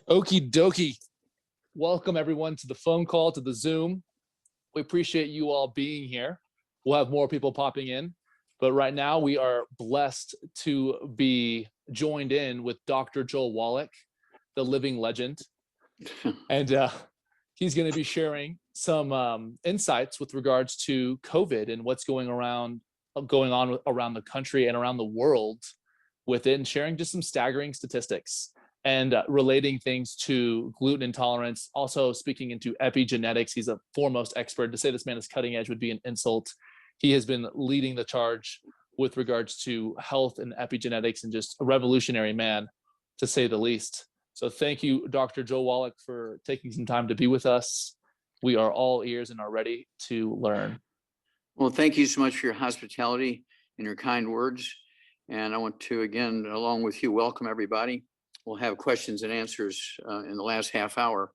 Okie dokie. Welcome everyone to the phone call, to the Zoom. We appreciate you all being here. We'll have more people popping in, but right now we are blessed to be joined in with Dr. Joel Wallach, the living legend. And he's going to be sharing some insights with regards to COVID and what's going on around the country and around the world with it, and sharing just some staggering statistics and relating things to gluten intolerance, also speaking into epigenetics. He's a foremost expert. To say this man is cutting edge would be an insult. He has been leading the charge with regards to health and epigenetics, and just a revolutionary man, to say the least. So thank you, Dr. Joe Wallach, for taking some time to be with us. We are all ears and are ready to learn. Well, thank you so much for your hospitality and your kind words. And I want to, again, along with you, welcome everybody. We'll have questions and answers in the last half hour.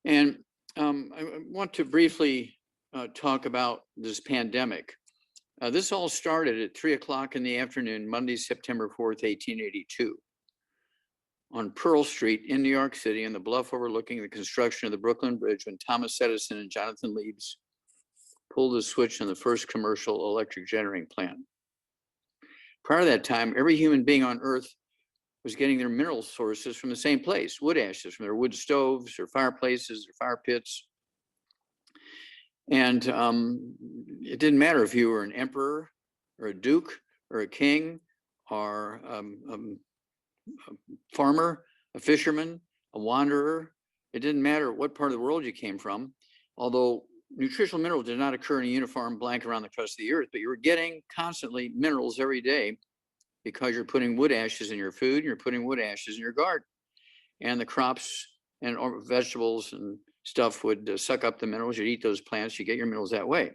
And I want to briefly talk about this pandemic. This all started at 3 o'clock in the afternoon, Monday, September 4th, 1882, on Pearl Street in New York City, in the bluff overlooking the construction of the Brooklyn Bridge, when Thomas Edison and Jonathan Leibs pulled the switch on the first commercial electric generating plant. Prior to that time, every human being on Earth was getting their mineral sources from the same place: wood ashes from their wood stoves or fireplaces or fire pits. And it didn't matter if you were an emperor or a duke or a king or a farmer, a fisherman, a wanderer. It didn't matter what part of the world you came from, although nutritional minerals did not occur in a uniform blanket around the crust of the earth, but you were getting constantly minerals every day, because you're putting wood ashes in your food, and you're putting wood ashes in your garden. And the crops and vegetables and stuff would suck up the minerals. You'd eat those plants, you get your minerals that way.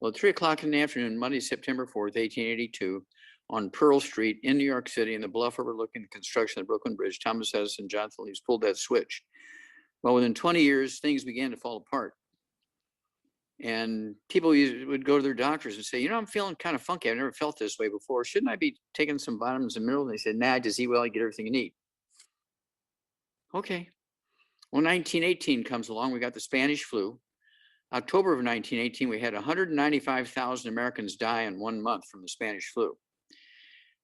Well, at 3 o'clock in the afternoon, Monday, September 4th, 1882, on Pearl Street in New York City, in the bluff overlooking the construction of the Brooklyn Bridge, Thomas Edison and Jonathan Leibs pulled that switch. Well, within 20 years, things began to fall apart. And people would go to their doctors and say, you know, I'm feeling kind of funky. I've never felt this way before. Shouldn't I be taking some vitamins and minerals? And they said, nah, just eat well, you get everything you need. Okay. Well, 1918 comes along. We got the Spanish flu. October of 1918, we had 195,000 Americans die in 1 month from the Spanish flu.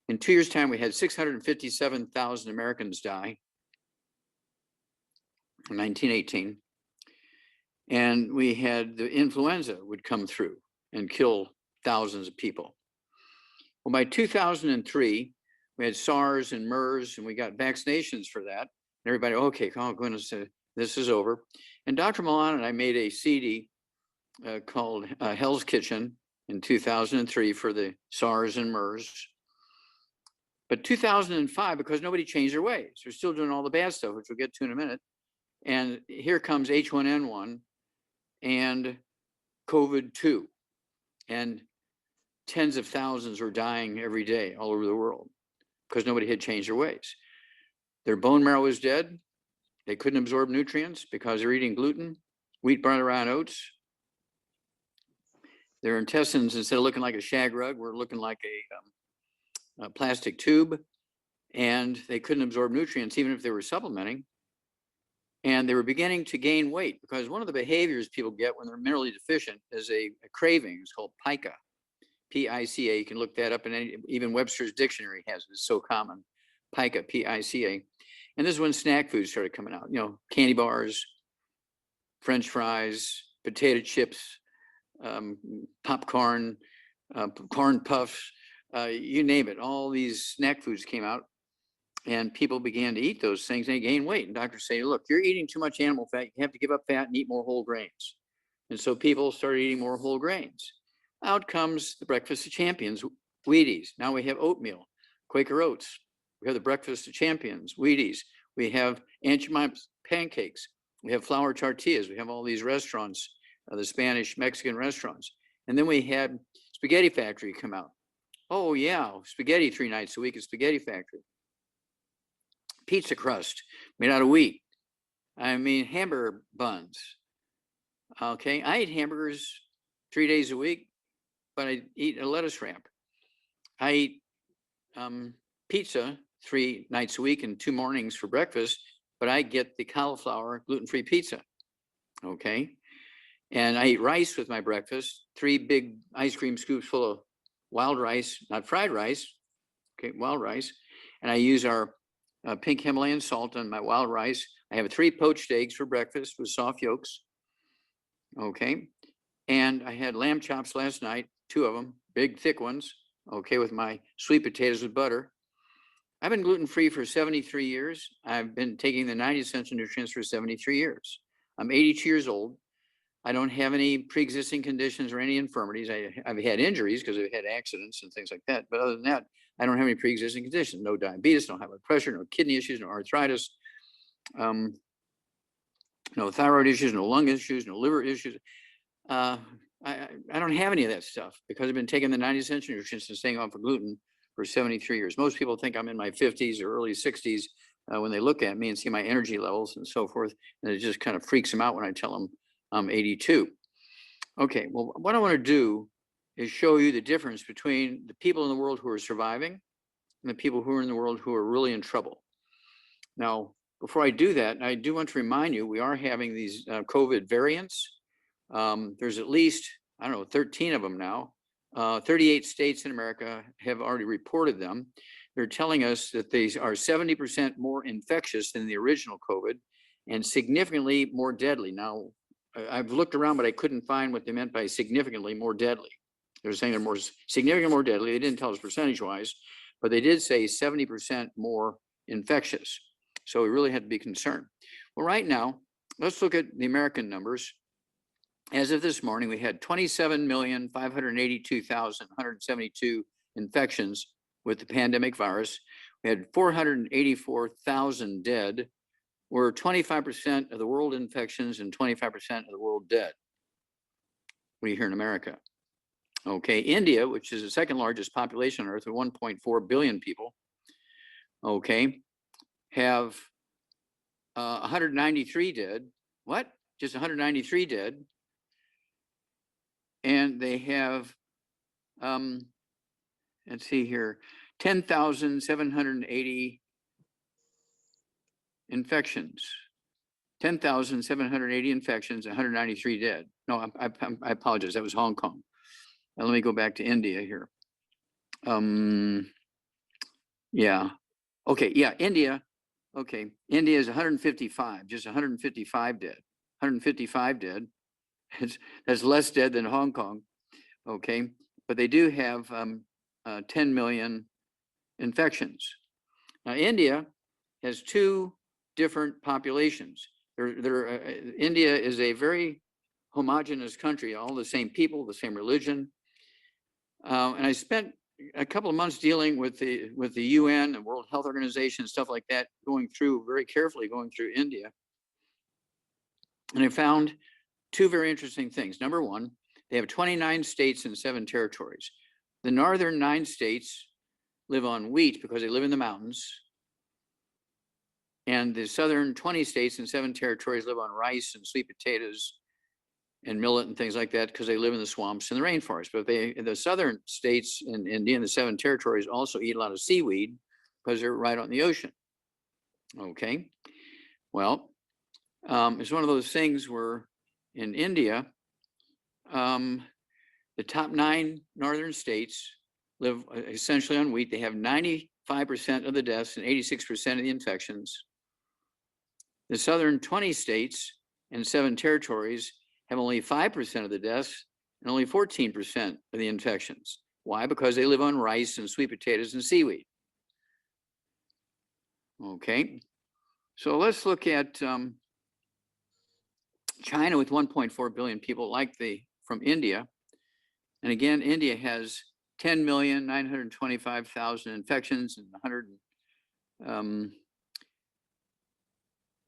In 2 years' time, we had 657,000 Americans die in 1918. And we had the influenza would come through and kill thousands of people. Well, by 2003, we had SARS and MERS, and we got vaccinations for that. And everybody, okay, oh goodness, this is over. And Dr. Milan and I made a CD called Hell's Kitchen in 2003 for the SARS and MERS. But 2005, because nobody changed their ways, they're still doing all the bad stuff, which we'll get to in a minute. And here comes H1N1 and COVID-2, and tens of thousands were dying every day all over the world because nobody had changed their ways. Their bone marrow was dead. They couldn't absorb nutrients because they're eating gluten, wheat, barley, rye, and oats. Their intestines, instead of looking like a shag rug, were looking like a plastic tube, and they couldn't absorb nutrients even if they were supplementing. And they were beginning to gain weight, because one of the behaviors people get when they're minerally deficient is a craving. It's called pica, P-I-C-A. You can look that up in even Webster's dictionary has it. It's so common, pica, P-I-C-A. And this is when snack foods started coming out. You know, candy bars, French fries, potato chips, popcorn, corn puffs, you name it. All these snack foods came out. And people began to eat those things and they gained weight. And doctors say, look, you're eating too much animal fat. You have to give up fat and eat more whole grains. And so people started eating more whole grains. Out comes the breakfast of champions, Wheaties. Now we have oatmeal, Quaker oats. We have the breakfast of champions, Wheaties. We have Aunt Jemima's pancakes. We have flour tortillas. We have all these restaurants, the Spanish, Mexican restaurants. And then we had Spaghetti Factory come out. Oh yeah, spaghetti 3 nights a week at Spaghetti Factory. Pizza crust made out of wheat. I mean, hamburger buns. Okay, I eat hamburgers 3 days a week. but I eat a lettuce wrap. I eat pizza 3 nights a week and 2 mornings for breakfast, but I get the cauliflower gluten-free pizza. Okay. And I eat rice with my breakfast, 3 big ice cream scoops full of wild rice, not fried rice, okay, wild rice. And I use our pink Himalayan salt on my wild rice. I have 3 poached eggs for breakfast with soft yolks. Okay. And I had lamb chops last night, 2 of them, big, thick ones. Okay. With my sweet potatoes with butter. I've been gluten-free for 73 years. I've been taking the 90 essential nutrients for 73 years. I'm 82 years old. I don't have any pre-existing conditions or any infirmities. I've had injuries because I've had accidents and things like that. But other than that, I don't have any pre-existing conditions. No diabetes, no high blood pressure, no kidney issues, no arthritis, no thyroid issues, no lung issues, no liver issues. I don't have any of that stuff because I've been taking the 90 essential nutrients and staying off of gluten for 73 years. Most people think I'm in my 50s or early 60s when they look at me and see my energy levels and so forth. And it just kind of freaks them out when I tell them I'm 82. Okay, well, what I want to do is show you the difference between the people in the world who are surviving and the people who are in the world who are really in trouble. Now, before I do that, I do want to remind you, we are having these COVID variants. There's at least, I don't know, 13 of them now. 38 states in America have already reported them. They're telling us that they are 70% more infectious than the original COVID and significantly more deadly. Now, I've looked around, but I couldn't find what they meant by significantly more deadly. They were saying they're more significantly more deadly. They didn't tell us percentage-wise, but they did say 70% more infectious. So we really had to be concerned. Well, right now, let's look at the American numbers. As of this morning, we had 27,582,172 infections with the pandemic virus. We had 484,000 dead. We're 25% of the world infections and 25% of the world dead. What do you hear in America? Okay, India, which is the second largest population on Earth with 1.4 billion people, okay, have 193 dead. What? Just 193 dead. And they have, let's see here, 10,780 infections. 10,780 infections, 193 dead. No, I apologize. That was Hong Kong. Now let me go back to India here. Yeah. Okay. Yeah. India. Okay. India is 155, just 155 dead. 155 dead. That's less dead than Hong Kong. Okay. But they do have 10 million infections. Now, India has 2 different populations. India is a very homogeneous country, all the same people, the same religion. And I spent a couple of months dealing with the UN and World Health Organization, stuff like that, very carefully going through India. And I found 2 very interesting things. Number one, they have 29 states and 7 territories. The northern 9 states live on wheat because they live in the mountains. And the southern 20 states and 7 territories live on rice and sweet potatoes and millet and things like that because they live in the swamps and the rainforest. But the southern states in India and the 7 territories also eat a lot of seaweed because they're right on the ocean. Okay. Well, it's one of those things where in India, the top 9 northern states live essentially on wheat. They have 95% of the deaths and 86% of the infections. The southern 20 states and 7 territories have only 5% of the deaths and only 14% of the infections. Why? Because they live on rice and sweet potatoes and seaweed. Okay, so let's look at China with 1.4 billion people, from India. And again, India has 10,925,000 infections and 100.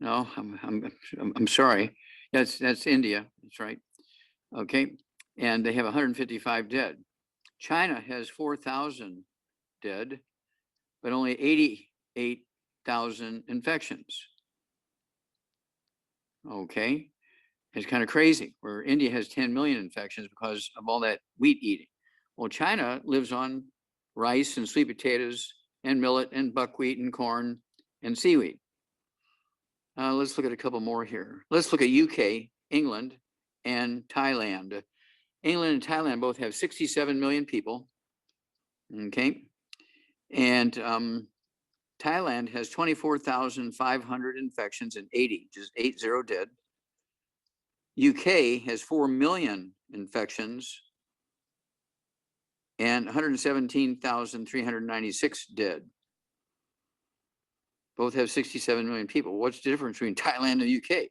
No, I'm sorry. That's India. That's right. Okay, and they have 155 dead. China has 4,000 dead, but only 88,000 infections. Okay, it's kind of crazy. Where India has 10 million infections because of all that wheat eating. Well, China lives on rice and sweet potatoes and millet and buckwheat and corn and seaweed. Let's look at a couple more here. Let's look at UK, England, and Thailand. England and Thailand both have 67 million people. Okay. And Thailand has 24,500 infections and 80, just 80 dead. UK has 4 million infections and 117,396 dead. Both have 67 million people. What's the difference between Thailand and the UK?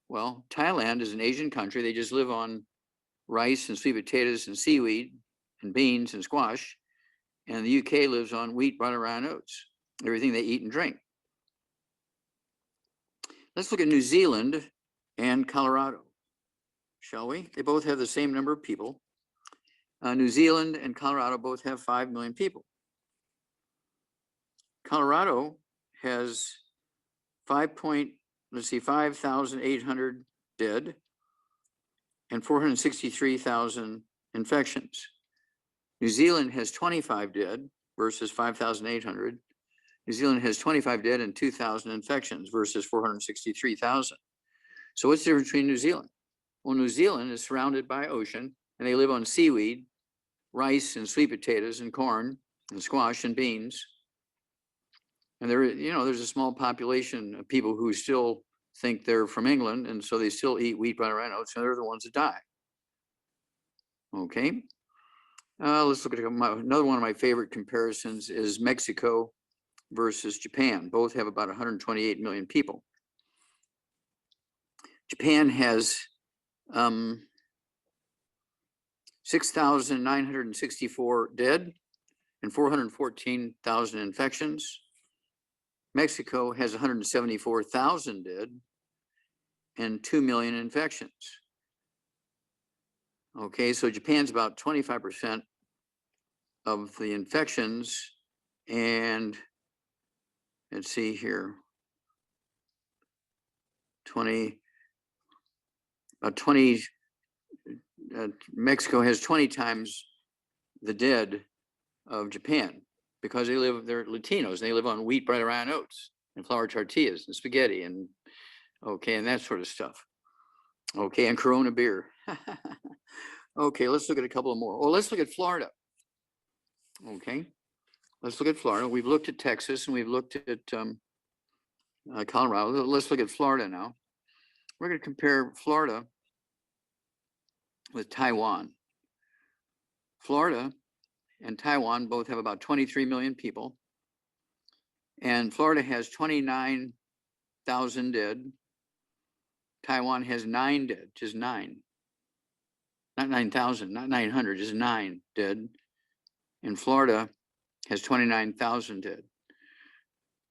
Well, Thailand is an Asian country. They just live on rice and sweet potatoes and seaweed and beans and squash. And the UK lives on wheat, butter, and oats, everything they eat and drink. Let's look at New Zealand and Colorado, shall we? They both have the same number of people. New Zealand and Colorado both have 5 million people. Colorado has 5,800 dead and 463,000 infections. New Zealand has 25 dead versus 5,800. New Zealand has 25 dead and 2,000 infections versus 463,000. So what's the difference between New Zealand? Well, New Zealand is surrounded by ocean and they live on seaweed, rice and sweet potatoes and corn and squash and beans. And there, there's a small population of people who still think they're from England, and so they still eat wheat, butter, and oats, and they're the ones that die. Okay. Let's look at another one of my favorite comparisons is Mexico versus Japan. Both have about 128 million people. Japan has 6,964 dead and 414,000 infections. Mexico has 174,000 dead and 2 million infections. Okay, so Japan's about 25% of the infections, and let's see here, Mexico has 20 times the dead of Japan because they're Latinos, and they live on wheat, bread, and oats, and flour tortillas, and spaghetti, and that sort of stuff. Okay, and Corona beer. Okay, let's look at a couple of more. Well, let's look at Florida. Okay, let's look at Florida. We've looked at Texas and we've looked at Colorado. Let's look at Florida now. We're going to compare Florida with Taiwan. Florida and Taiwan both have about 23 million people. And Florida has 29,000 dead. Taiwan has 9 dead, just 9. Not 9,000, not 900, just 9 dead. And Florida has 29,000 dead.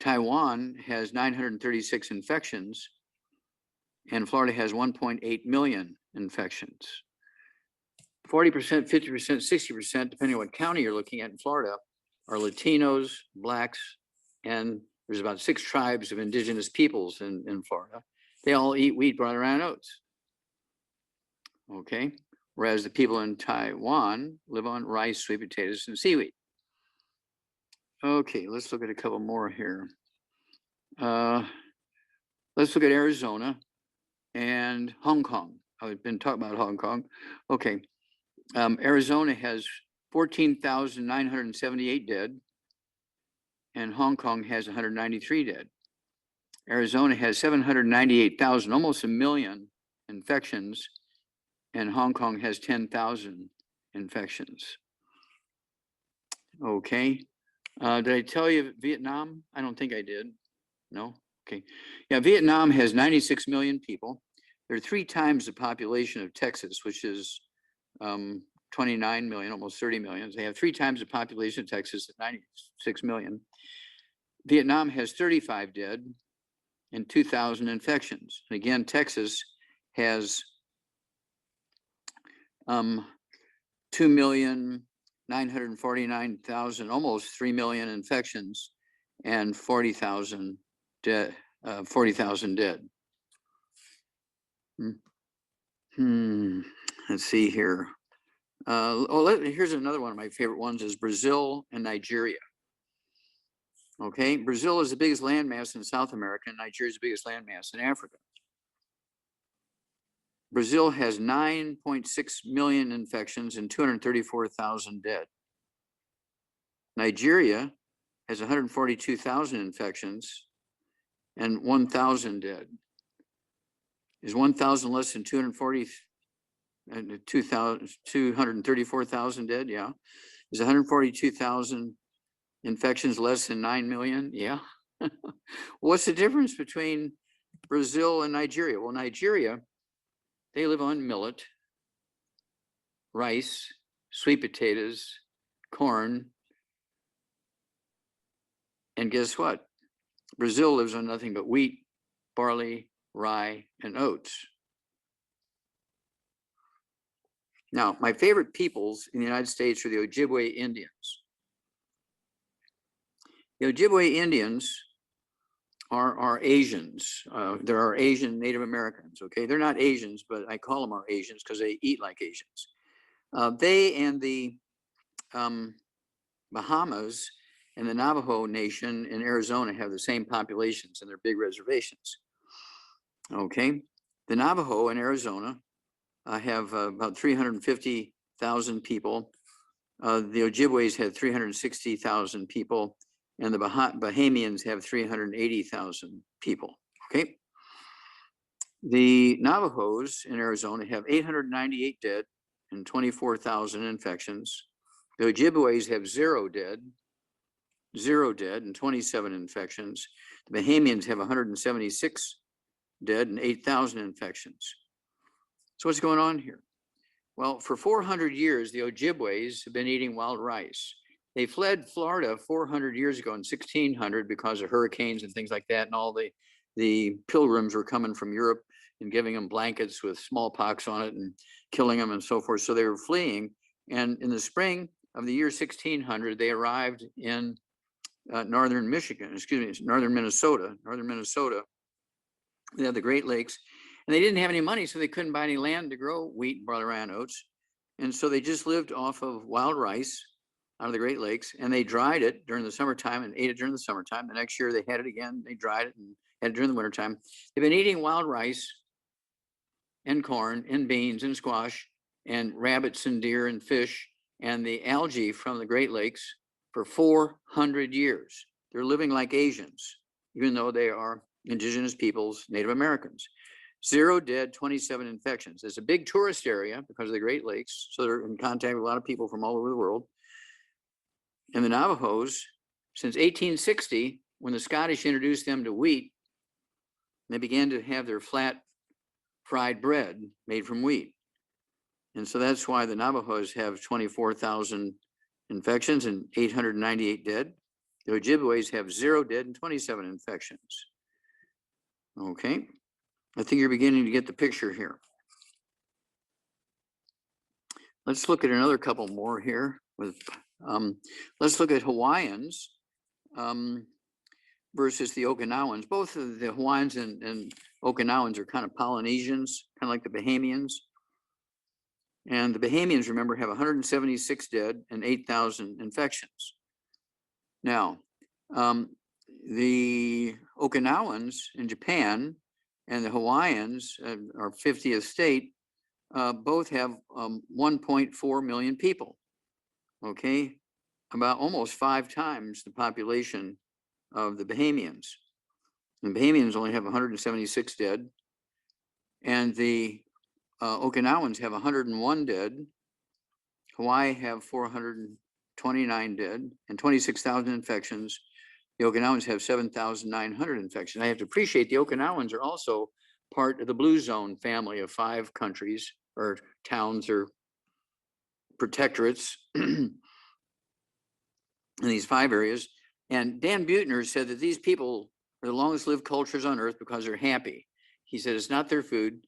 Taiwan has 936 infections, and Florida has 1.8 million infections. 40%, 50%, 60%, depending on what county you're looking at in Florida, are Latinos, Blacks, and there's about 6 tribes of indigenous peoples in Florida. They all eat wheat, butter, and oats. Okay, whereas the people in Taiwan live on rice, sweet potatoes, and seaweed. Okay, let's look at a couple more here. Let's look at Arizona and Hong Kong. I've been talking about Hong Kong. Okay, Arizona has 14,978 dead, and Hong Kong has 193 dead. Arizona has 798,000, almost 1 million infections, and Hong Kong has 10,000 infections. Okay. Did I tell you Vietnam? I don't think I did. No? Okay. Yeah, Vietnam has 96 million people. They're 3 times the population of Texas, which is 29 million, almost 30 million. They have 3 times the population of Texas at 96 million. Vietnam has 35 dead and 2,000 infections. And again, Texas has 2,949,000, almost 3 million infections, and 40,000 dead. 40,000 dead. Let's see here. Here's another one of my favorite ones is Brazil and Nigeria. Okay, Brazil is the biggest landmass in South America, and Nigeria is the biggest landmass in Africa. Brazil has 9.6 million infections and 234,000 dead. Nigeria has 142,000 infections and 1,000 dead. Is 1,000 less than 234,000 dead? Yeah. Is 142,000 infections less than 9 million? Yeah. What's the difference between Brazil and Nigeria? Well, Nigeria, they live on millet, rice, sweet potatoes, corn, and guess what? Brazil lives on nothing but wheat, barley, rye, and oats. Now, my favorite peoples in the United States are the Ojibwe Indians. The Ojibwe Indians are Asians. There are Asian Native Americans, okay? They're not Asians, but I call them our Asians because they eat like Asians. They and the Bahamas and the Navajo Nation in Arizona have the same populations and they're big reservations. Okay, the Navajo in Arizona have about 350,000 people. The Ojibways had 360,000 people, and the Bahamians have 380,000 people. Okay, the Navajos in Arizona have 898 dead and 24,000 infections. The Ojibways have 0 dead and 27 infections. The Bahamians have 176 dead and 8,000 infections. So what's going on here? Well, for 400 years, the Ojibways have been eating wild rice. They fled Florida 400 years ago in 1600 because of hurricanes and things like that, and all the pilgrims were coming from Europe and giving them blankets with smallpox on it and killing them and so forth. So they were fleeing, and in the spring of the year 1600, they arrived in northern Minnesota. They have the Great Lakes, and they didn't have any money, so they couldn't buy any land to grow wheat, barley, rye, and oats. And so they just lived off of wild rice out of the Great Lakes, and they dried it during the summertime and ate it during the summertime. The next year they had it again, they dried it and had it during the wintertime. They've been eating wild rice and corn and beans and squash and rabbits and deer and fish and the algae from the Great Lakes for 400 years. They're living like Asians, even though they are indigenous peoples, Native Americans. 0 dead, 27 infections. It's a big tourist area because of the Great Lakes, so they're in contact with a lot of people from all over the world. And the Navajos, since 1860, when the Scottish introduced them to wheat, they began to have their flat fried bread made from wheat. And so that's why the Navajos have 24,000 infections and 898 dead. The Ojibways have 0 dead and 27 infections. Okay, I think you're beginning to get the picture here. Let's look at another couple more here. Let's look at Hawaiians versus the Okinawans. Both of the Hawaiians and Okinawans are kind of Polynesians, kind of like the Bahamians. And the Bahamians, remember, have 176 dead and 8,000 infections. Now, the Okinawans in Japan and the Hawaiians, our 50th state, both have 1.4 million people. Okay, about almost 5 times the population of the Bahamians. The Bahamians only have 176 dead, and the Okinawans have 101 dead. Hawaii have 429 dead and 26,000 infections. The Okinawans have 7,900 infections. I have to appreciate the Okinawans are also part of the Blue Zone family of 5 countries or towns or protectorates in these 5 areas. And Dan Buettner said that these people are the longest lived cultures on earth because they're happy. He said it's not their food,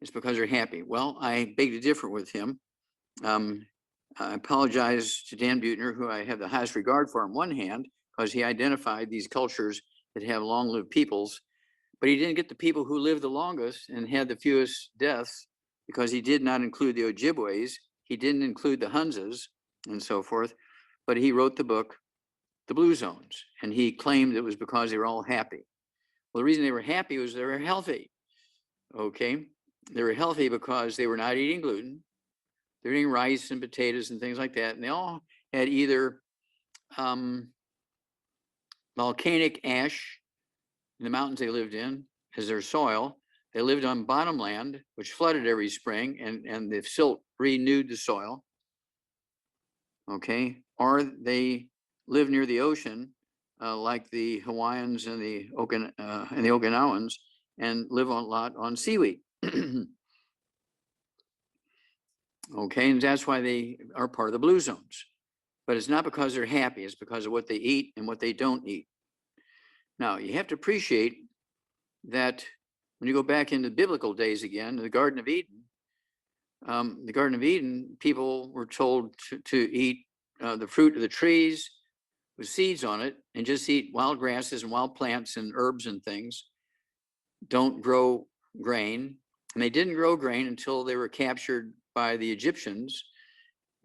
it's because they're happy. Well, I beg to differ with him. I apologize to Dan Buettner, who I have the highest regard for on one hand, because he identified these cultures that have long-lived peoples, but he didn't get the people who lived the longest and had the fewest deaths because he did not include the Ojibways. He didn't include the Hunzas and so forth, but he wrote the book, The Blue Zones, and he claimed it was because they were all happy. Well, the reason they were happy was they were healthy. Okay, they were healthy because they were not eating gluten. They're eating rice and potatoes and things like that, and they all had either volcanic ash in the mountains they lived in as their soil. They lived on bottomland, which flooded every spring, and the silt renewed the soil. Okay, or they live near the ocean, like the Hawaiians and the Okinawans, and live a lot on seaweed. Okay, and that's why they are part of the blue zones. But it's not because they're happy, it's because of what they eat and what they don't eat. Now, you have to appreciate that when you go back into biblical days again, the Garden of Eden, people were told to eat the fruit of the trees with seeds on it and just eat wild grasses and wild plants and herbs and things. Don't grow grain. And they didn't grow grain until they were captured by the Egyptians.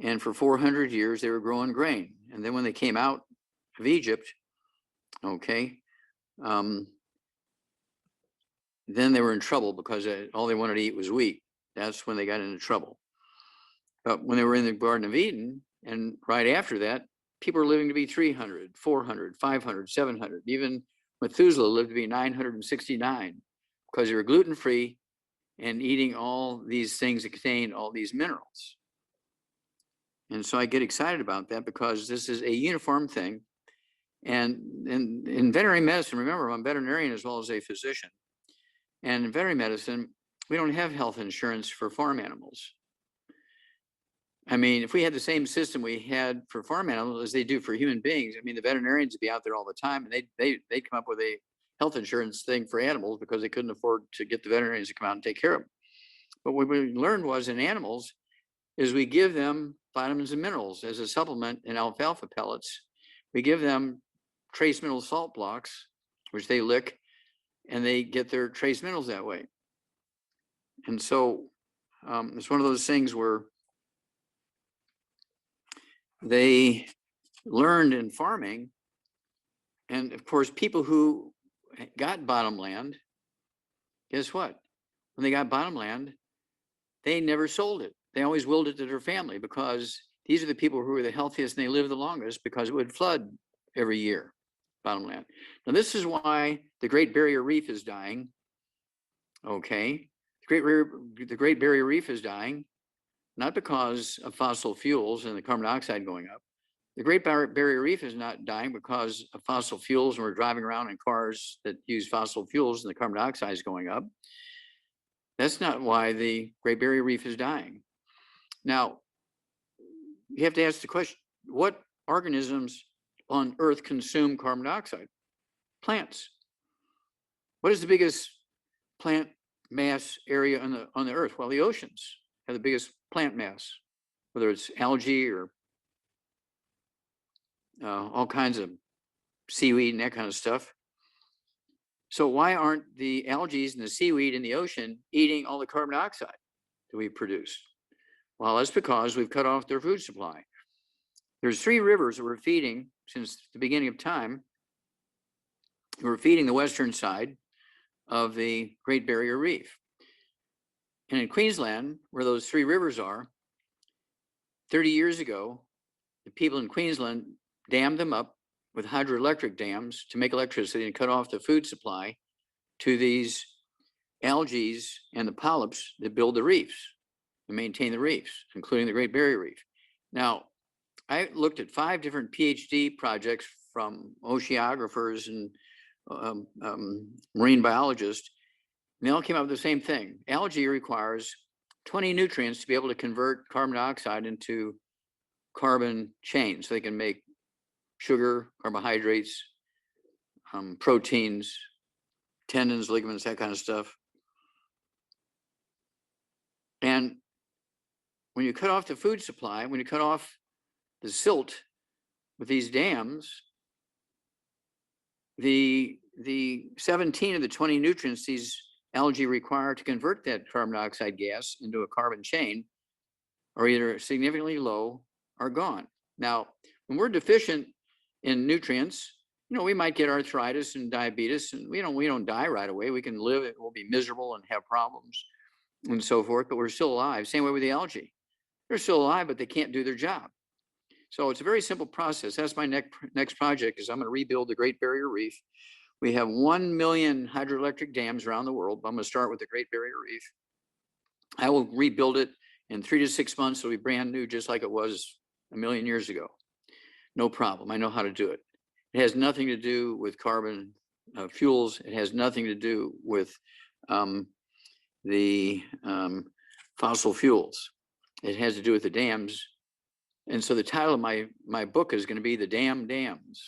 And for 400 years, they were growing grain. And then when they came out of Egypt, okay, then they were in trouble because all they wanted to eat was wheat. That's when they got into trouble. But when they were in the Garden of Eden, and right after that, people were living to be 300, 400, 500, 700. Even Methuselah lived to be 969 because they were gluten-free and eating all these things that contain all these minerals. And so I get excited about that because this is a uniform thing. And in veterinary medicine, remember, I'm a veterinarian as well as a physician. And in veterinary medicine, we don't have health insurance for farm animals. I mean, if we had the same system we had for farm animals as they do for human beings, I mean, the veterinarians would be out there all the time, and they'd come up with a health insurance thing for animals because they couldn't afford to get the veterinarians to come out and take care of them. But what we learned was in animals is we give them vitamins and minerals as a supplement in alfalfa pellets. We give them trace mineral salt blocks, which they lick, and they get their trace minerals that way. And so it's one of those things where they learned in farming. And of course, people who got bottomland, guess what? When they got bottomland, they never sold it. They always willed it to their family because these are the people who are the healthiest and they live the longest because it would flood every year, bottomland. Now, this is why the Great Barrier Reef is dying. Okay, the Great Barrier Reef is dying, not because of fossil fuels and the carbon dioxide going up. The Great Barrier Reef is not dying because of fossil fuels and we're driving around in cars that use fossil fuels and the carbon dioxide is going up. That's not why the Great Barrier Reef is dying. Now, you have to ask the question, what organisms on Earth consume carbon dioxide? Plants. What is the biggest plant mass area on the Earth? Well, the oceans have the biggest plant mass, whether it's algae or all kinds of seaweed and that kind of stuff. So why aren't the algae and the seaweed in the ocean eating all the carbon dioxide that we produce? Well, that's because we've cut off their food supply. There's 3 rivers that we're feeding since the beginning of time. We're feeding the western side of the Great Barrier Reef. And in Queensland, where those 3 rivers are, 30 years ago, the people in Queensland dammed them up with hydroelectric dams to make electricity and cut off the food supply to these algae and the polyps that build the reefs and maintain the reefs, including the Great Barrier Reef. Now, I looked at 5 different PhD projects from oceanographers and marine biologists, and they all came up with the same thing. Algae requires 20 nutrients to be able to convert carbon dioxide into carbon chains so they can make sugar, carbohydrates, proteins, tendons, ligaments, that kind of stuff. And when you cut off the food supply, when you cut off the silt with these dams, the 17 of the 20 nutrients these algae require to convert that carbon dioxide gas into a carbon chain are either significantly low or gone. Now, when we're deficient in nutrients, we might get arthritis and diabetes, and we don't die right away. We can live, we'll be miserable and have problems and so forth, but we're still alive. Same way with the algae. They're still alive, but they can't do their job. So it's a very simple process. That's my next project, is I'm going to rebuild the Great Barrier Reef. We have 1 million hydroelectric dams around the world. I'm going to start with the Great Barrier Reef. I will rebuild it in 3 to 6 months. It'll be brand new, just like it was a million years ago. No problem. I know how to do it. It has nothing to do with carbon fuels. It has nothing to do with the fossil fuels. It has to do with the dams. And so the title of my book is going to be The Damn Dams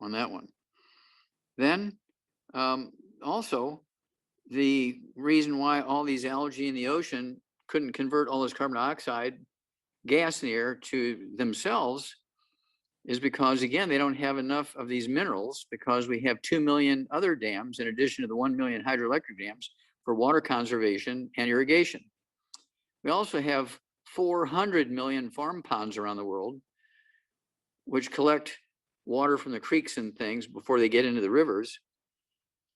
on that one. Then also, the reason why all these algae in the ocean couldn't convert all this carbon dioxide gas in the air to themselves is because, again, they don't have enough of these minerals, because we have 2 million other dams in addition to the 1 million hydroelectric dams for water conservation and irrigation. We also have 400 million farm ponds around the world, which collect water from the creeks and things before they get into the rivers.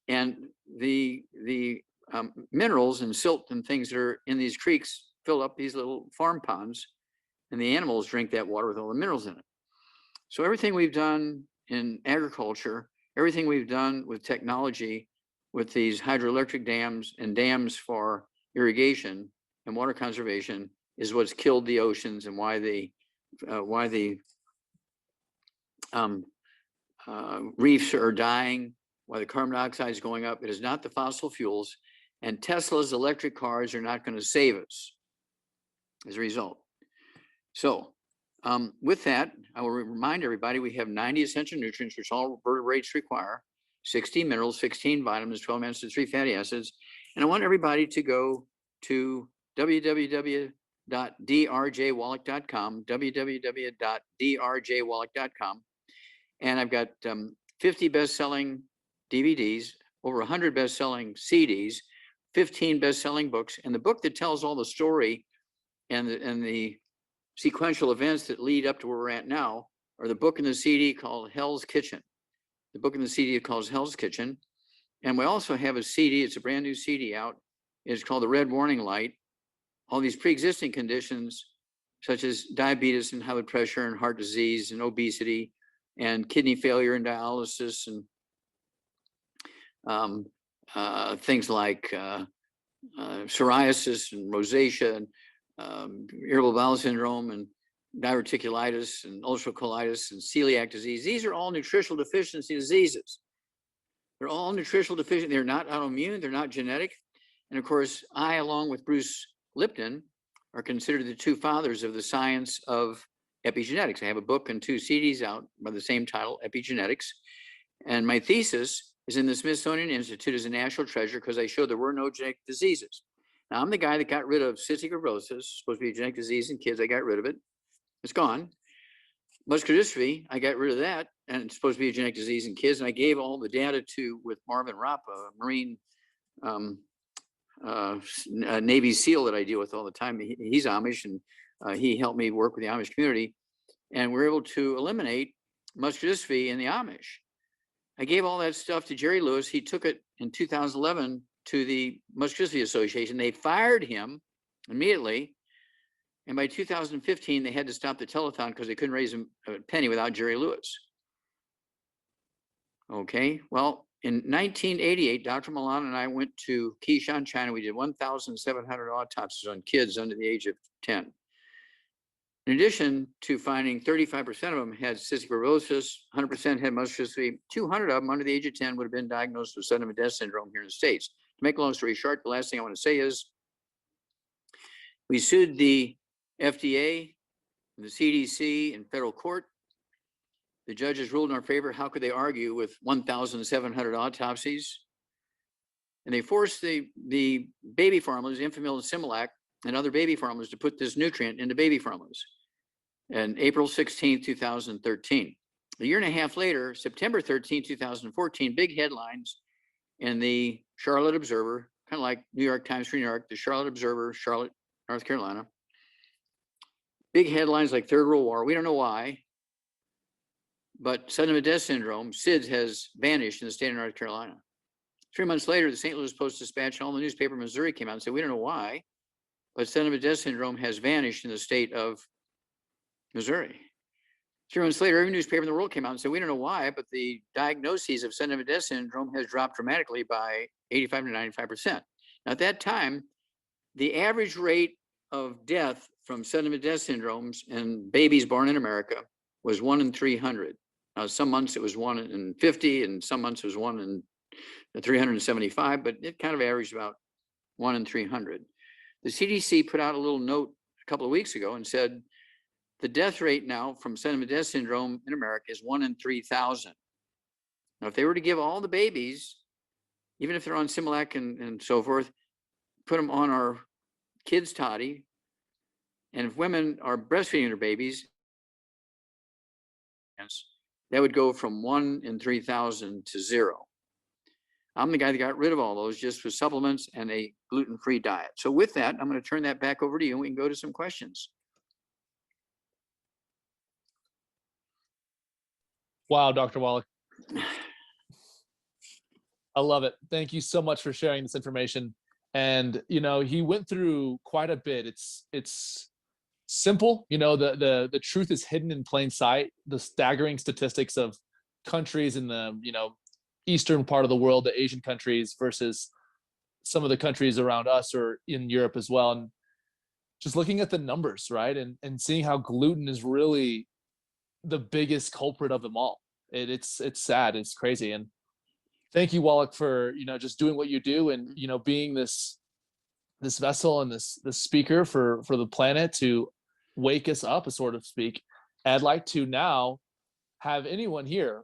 And the minerals and silt and things that are in these creeks fill up these little farm ponds, and the animals drink that water with all the minerals in it. So everything we've done in agriculture, everything we've done with technology, with these hydroelectric dams and dams for irrigation and water conservation, is what's killed the oceans and why the reefs are dying, why the carbon dioxide is going up. It is not the fossil fuels, and Tesla's electric cars are not going to save us as a result. So with that, I will remind everybody we have 90 essential nutrients, which all vertebrates require, 16 minerals, 16 vitamins, 12 amino acids, 3 fatty acids. And I want everybody to go to www.drjwallach.com, www.drjwallach.com. And I've got 50 best-selling DVDs, over 100 best-selling CDs, 15 best-selling books, and the book that tells all the story and the sequential events that lead up to where we're at now are the book and the CD called Hell's Kitchen. The book and the CD calls Hell's Kitchen. And we also have a CD, it's a brand new CD out. It's called The Red Warning Light. All these pre-existing conditions, such as diabetes and high blood pressure and heart disease and obesity and kidney failure and dialysis and things like psoriasis and rosacea and irritable bowel syndrome and diverticulitis and ulcerative colitis and celiac disease. These are all nutritional deficiency diseases. They're all nutritional deficient. They're not autoimmune. They're not genetic. And of course, I, along with Bruce Lipton, are considered the two fathers of the science of epigenetics. I have a book and 2 CDs out by the same title, Epigenetics. And my thesis is in the Smithsonian Institute as a national treasure because I showed there were no genetic diseases. Now, I'm the guy that got rid of cystic fibrosis, supposed to be a genetic disease in kids. I got rid of it. It's gone. Muscular dystrophy, I got rid of that, and it's supposed to be a genetic disease in kids. And I gave all the data with Marvin Rappa, a Marine Navy SEAL that I deal with all the time. He's Amish, and he helped me work with the Amish community. And we're able to eliminate muscular dystrophy in the Amish. I gave all that stuff to Jerry Lewis. He took it in 2011 to the Muscular Dystrophy Association. They fired him immediately. And by 2015, they had to stop the telethon because they couldn't raise a penny without Jerry Lewis. Okay, well, in 1988, Dr. Milan and I went to Keshawn, China. We did 1,700 autopsies on kids under the age of 10. In addition to finding 35% of them had cystic fibrosis, 100% had muscular dystrophy, 200 of them under the age of 10 would have been diagnosed with sudden death syndrome here in the States. To make a long story short, the last thing I want to say is we sued the FDA, the CDC in federal court. The judges ruled in our favor. How could they argue with 1,700 autopsies? And they forced the baby formulas, Enfamil and Similac, and other baby formulas to put this nutrient into baby formulas. And April 16, 2013. A year and a half later, September 13, 2014, big headlines in the Charlotte Observer, kind of like New York Times for New York, the Charlotte Observer, Charlotte, North Carolina. big headlines like Third World War. We don't know why, but sudden death syndrome, SIDS, has vanished in the state of North Carolina. 3 months later, the St. Louis Post-Dispatch and all the newspaper in Missouri came out and said, we don't know why, but sudden death syndrome has vanished in the state of Missouri. 3 months later, every newspaper in the world came out and said, we don't know why, but the diagnoses of sudden death syndrome has dropped dramatically by 85 to 95%. Now, at that time, the average rate of death from sudden death syndromes in babies born in America was 1 in 300. Now, some months it was 1 in 50, and some months it was 1 in 375, but it kind of averaged about 1 in 300. The CDC put out a little note a couple of weeks ago and said the death rate now from sudden death syndrome in America is 1 in 3,000. Now, if they were to give all the babies, even if they're on Similac and so forth, put them on our kids' toddy, and if women are breastfeeding their babies, that would go from 1 in 3,000 to 0. I'm the guy that got rid of all those just with supplements and a gluten-free diet. So with that, I'm going to turn that back over to you and we can go to some questions. Wow, Dr. Wallach. I love it. Thank you so much for sharing this information. And, you know, he went through quite a bit. It's simple. You know, the truth is hidden in plain sight. The staggering statistics of countries in the, you know, eastern part of the world, the Asian countries versus some of the countries around us or in Europe as well. And just looking at the numbers, right? And seeing how gluten is really the biggest culprit of them all. It's sad. It's crazy. And thank you, Wallach, for, you know, just doing what you do and, you know, being this vessel and this speaker for the planet to wake us up, so to speak. I'd like to now have anyone here,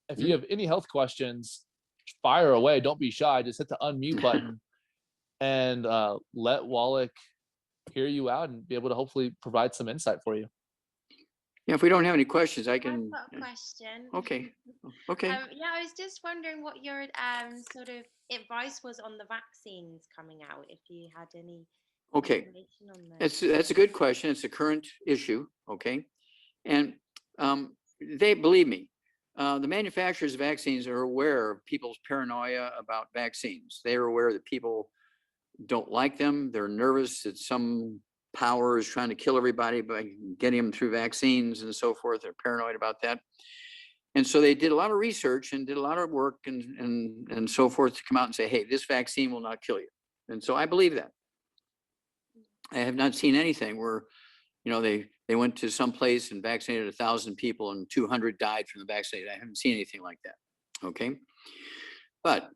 if you have any health questions, fire away. Don't be shy. Just hit the unmute button and let Wallach hear you out and be able to hopefully provide some insight for you. Yeah, if we don't have any questions, I can. I've got a question. Okay. Okay. Yeah, I was just wondering what your sort of advice was on the vaccines coming out, if you had any information on that. That's a good question. It's a current issue. Okay. And they, believe me, the manufacturers of vaccines are aware of people's paranoia about vaccines. They are aware that people don't like them. They're nervous that some power is trying to kill everybody by getting them through vaccines and so forth. They're paranoid about that. And so they did a lot of research and did a lot of work and so forth to come out and say, hey, this vaccine will not kill you. And so I believe that. I have not seen anything where, you know, they went to some place and vaccinated 1,000 people and 200 died from the vaccine. I haven't seen anything like that. Okay. But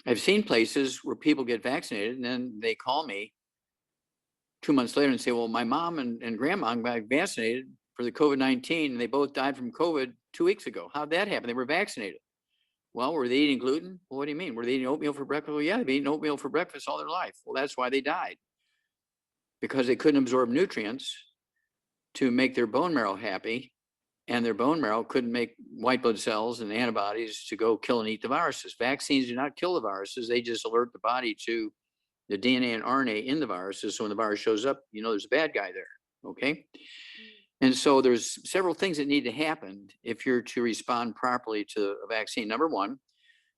I've seen places where people get vaccinated and then they call me 2 months later and say, well, my mom and grandma got vaccinated for the COVID-19 and they both died from COVID 2 weeks ago. How'd that happen? They were vaccinated. Well, were they eating gluten? Well, what do you mean? Were they eating oatmeal for breakfast? Well, yeah, they've been eating oatmeal for breakfast all their life. Well, that's why they died. Because they couldn't absorb nutrients to make their bone marrow happy, and their bone marrow couldn't make white blood cells and antibodies to go kill and eat the viruses. Vaccines do not kill the viruses. They just alert the body to the DNA and RNA in the viruses. So when the virus shows up, you know there's a bad guy there, okay? And so there's several things that need to happen if you're to respond properly to a vaccine. Number one,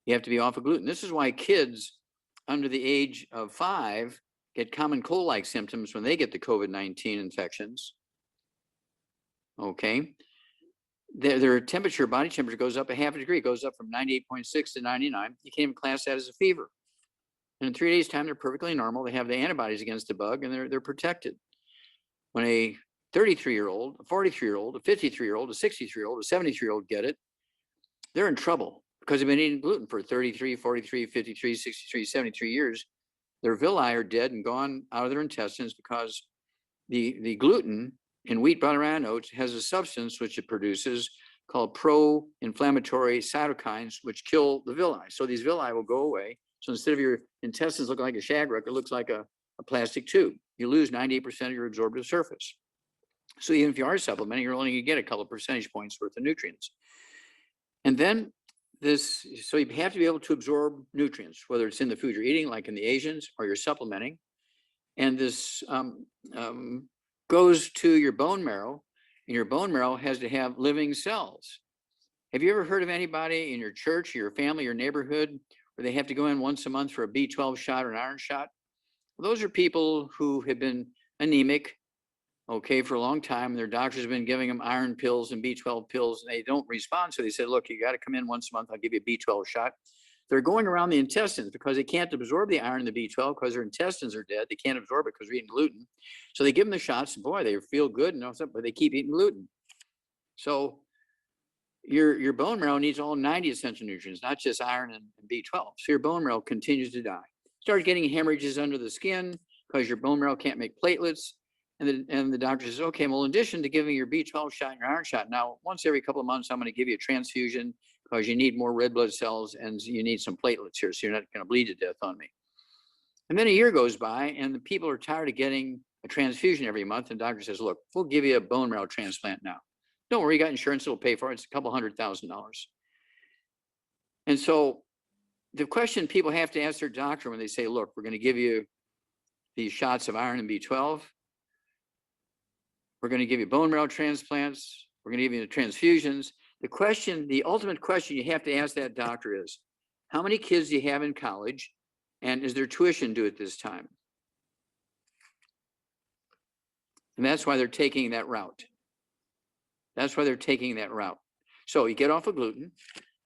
you have to be off of gluten. This is why kids under the age of 5 get common cold-like symptoms when they get the COVID-19 infections, okay? Their temperature, body temperature goes up 0.5 degree. It goes up from 98.6 to 99. You can't even class that as a fever. And in 3 days' time, they're perfectly normal. They have the antibodies against the bug, and they're protected. When a 33-year-old, a 43-year-old, a 53-year-old, a 63-year-old, a 73-year-old get it, they're in trouble because they've been eating gluten for 33, 43, 53, 63, 73 years. Their villi are dead and gone out of their intestines because the gluten in wheat, brown, and oats has a substance which it produces called pro-inflammatory cytokines, which kill the villi. So these villi will go away. So instead of your intestines looking like a shagruk, it looks like a plastic tube. You lose 98% of your absorptive surface. So even if you are supplementing, you're only going to get a couple of percentage points worth of nutrients. And then so you have to be able to absorb nutrients, whether it's in the food you're eating, like in the Asians, or you're supplementing. And this goes to your bone marrow, and your bone marrow has to have living cells. Have you ever heard of anybody in your church, your family, your neighborhood, where they have to go in once a month for a B12 shot or an iron shot? Well, those are people who have been anemic, okay, for a long time. Their doctors have been giving them iron pills and B12 pills, and they don't respond. So they said, look, you got to come in once a month. I'll give you a B12 shot. They're going around the intestines because they can't absorb the iron and the B12 because their intestines are dead. They can't absorb it because they're eating gluten. So they give them the shots, and boy, they feel good and all stuff, but they keep eating gluten. So your bone marrow needs all 90 essential nutrients, not just iron and B12. So your bone marrow continues to die. Start getting hemorrhages under the skin because your bone marrow can't make platelets. And the doctor says, okay, well, in addition to giving your B12 shot and your iron shot, now once every couple of months, I'm going to give you a transfusion because you need more red blood cells and you need some platelets here, so you're not going to bleed to death on me. And then a year goes by and the people are tired of getting a transfusion every month. And the doctor says, look, we'll give you a bone marrow transplant now. Don't worry, you got insurance, it'll pay for it. It's a couple $100,000. And so the question people have to ask their doctor when they say, look, we're going to give you these shots of iron and B12. We're going to give you bone marrow transplants. We're going to give you the transfusions. The question, the ultimate question you have to ask that doctor is, how many kids do you have in college? And is their tuition due at this time? And that's why they're taking that route. That's why they're taking that route. So you get off of gluten.